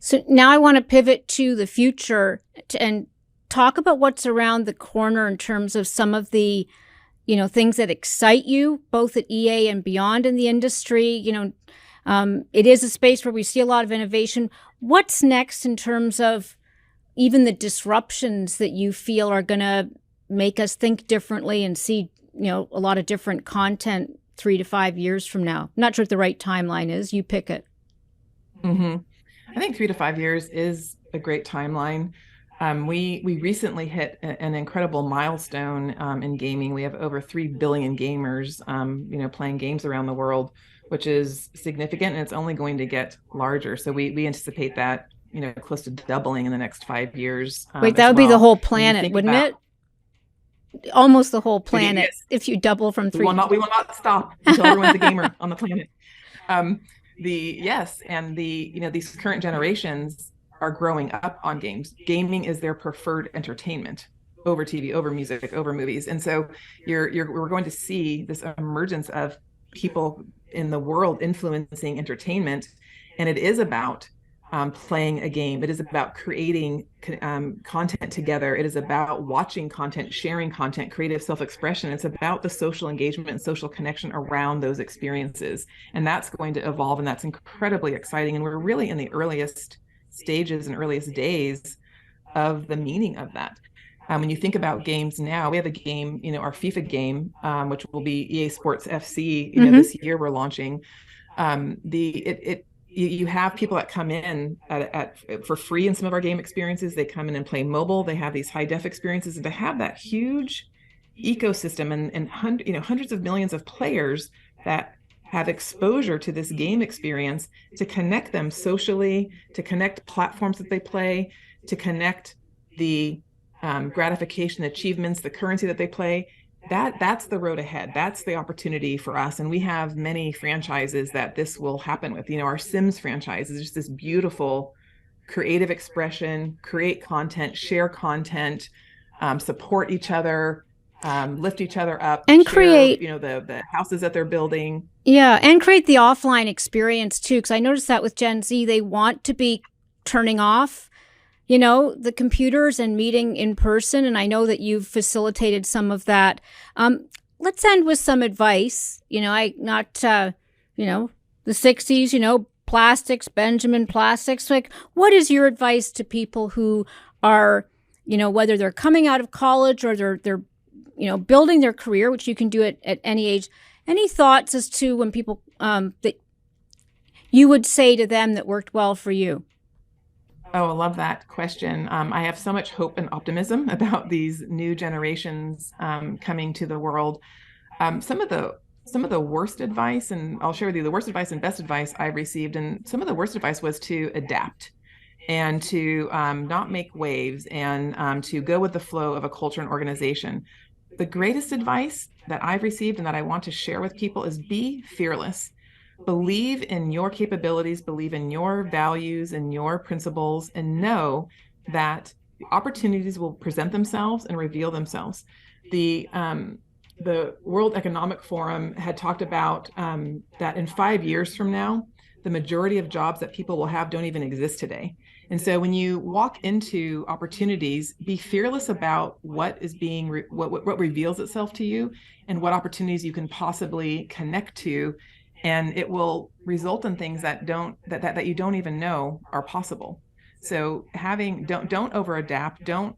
So now I want to pivot to the future and talk about what's around the corner in terms of some of the, things that excite you, both at EA and beyond in the industry. It is a space where we see a lot of innovation. What's next in terms of even the disruptions that you feel are going to make us think differently and see, a lot of different content 3 to 5 years from now? Not sure what the right timeline is. You pick it. Mm-hmm. I think 3 to 5 years is a great timeline. We recently hit an incredible milestone in gaming. We have over 3 billion gamers, playing games around the world, which is significant, and it's only going to get larger. So we anticipate that, close to doubling in the next 5 years. Wait, that would be the whole planet, wouldn't it? Almost the whole planet, yes. If you double from 3. We will not stop until everyone's a gamer on the planet. These current generations are growing up on games. Gaming is their preferred entertainment over TV, over music, over movies. And so we're going to see this emergence of people in the world influencing entertainment. And it is about playing a game. It is about creating content together. It is about watching content, sharing content, creative self-expression. It's about the social engagement and social connection around those experiences. And that's going to evolve, and that's incredibly exciting. And we're really in the earliest stages and earliest days of the meaning of that. When you think about games now, we have a game, our FIFA game, which will be EA Sports FC, this year we're launching. You have people that come in for free in some of our game experiences. They come in and play mobile. They have these high def experiences, and to have that huge ecosystem and hundreds of millions of players that have exposure to this game experience, to connect them socially, to connect platforms that they play, to connect the gratification, achievements, the currency that they play. That's the road ahead. That's the opportunity for us. And we have many franchises that this will happen with. Our Sims franchise is just this beautiful creative expression, create content, share content, support each other, lift each other up, and share, create, the houses that they're building. Yeah, and create the offline experience too. Because I noticed that with Gen Z, they want to be turning off, the computers and meeting in person. And I know that you've facilitated some of that. Let's end with some advice. The 60s, plastics, Benjamin Plastics. Like, what is your advice to people who are, whether they're coming out of college or they're building their career, which you can do at any age? Any thoughts as to when people that you would say to them that worked well for you? Oh, I love that question. I have so much hope and optimism about these new generations coming to the world. Some of the worst advice, and I'll share with you the worst advice and best advice I've received. And some of the worst advice was to adapt and to not make waves and to go with the flow of a culture and organization. The greatest advice that I've received and that I want to share with people is be fearless. Believe in your capabilities, believe in your values and your principles, and know that opportunities will present themselves and reveal themselves. The World Economic Forum had talked about that in 5 years from now, the majority of jobs that people will have don't even exist today. And so when you walk into opportunities, be fearless about what is being, what reveals itself to you and what opportunities you can possibly connect to. And it will result in things that you don't even know are possible. So don't over adapt, don't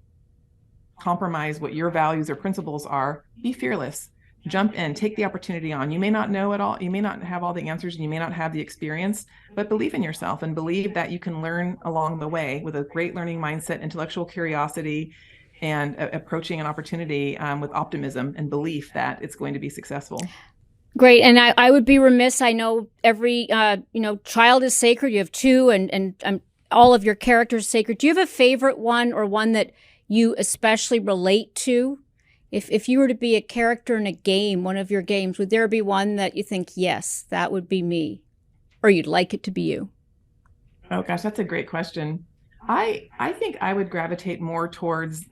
compromise what your values or principles are. Be fearless. Jump in, take the opportunity on. You may not know it all. You may not have all the answers, and you may not have the experience, but believe in yourself and believe that you can learn along the way with a great learning mindset, intellectual curiosity, and approaching an opportunity with optimism and belief that it's going to be successful. Great. And I would be remiss. I know every, child is sacred. You have two and all of your characters sacred. Do you have a favorite one or one that you especially relate to? If you were to be a character in a game, one of your games, would there be one that you think, yes, that would be me, or you'd like it to be you? Oh gosh, that's a great question. I think I would gravitate more towards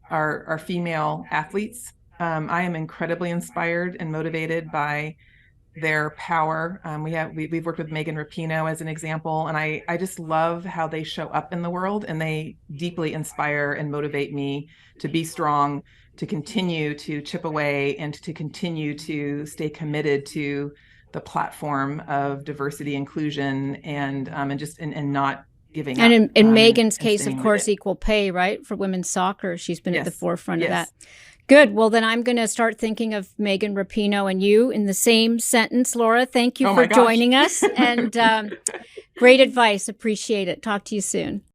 our female athletes. I am incredibly inspired and motivated by their power. We've worked with Megan Rapinoe as an example, and I just love how they show up in the world, and they deeply inspire and motivate me to be strong, to continue to chip away, and to continue to stay committed to the platform of diversity, inclusion, and not giving up. And in Megan's case, of staying with course, it. equal pay, right? For women's soccer, she's been at the forefront of Yes. that. Good. Well, then I'm going to start thinking of Megan Rapinoe and you in the same sentence. Laura, thank you for joining us. And great advice. Appreciate it. Talk to you soon.